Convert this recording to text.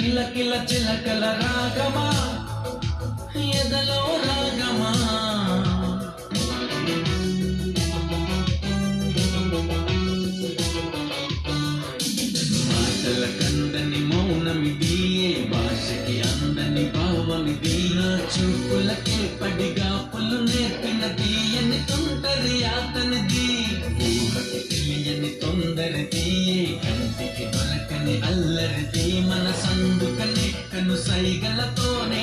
కిల కిల చిలకల రాగమా ఎదలో రాగమా మాటల కందని మౌనమిది భాషకి అందని భావమిది నా చూపులకి పడిగా పులు నేర్పినది అని తొందరి అతనిది ఊహకి తెలియని తొందరది కంటికి దొరకని అల్లరిది మన సందుకని కను సైగలతోనే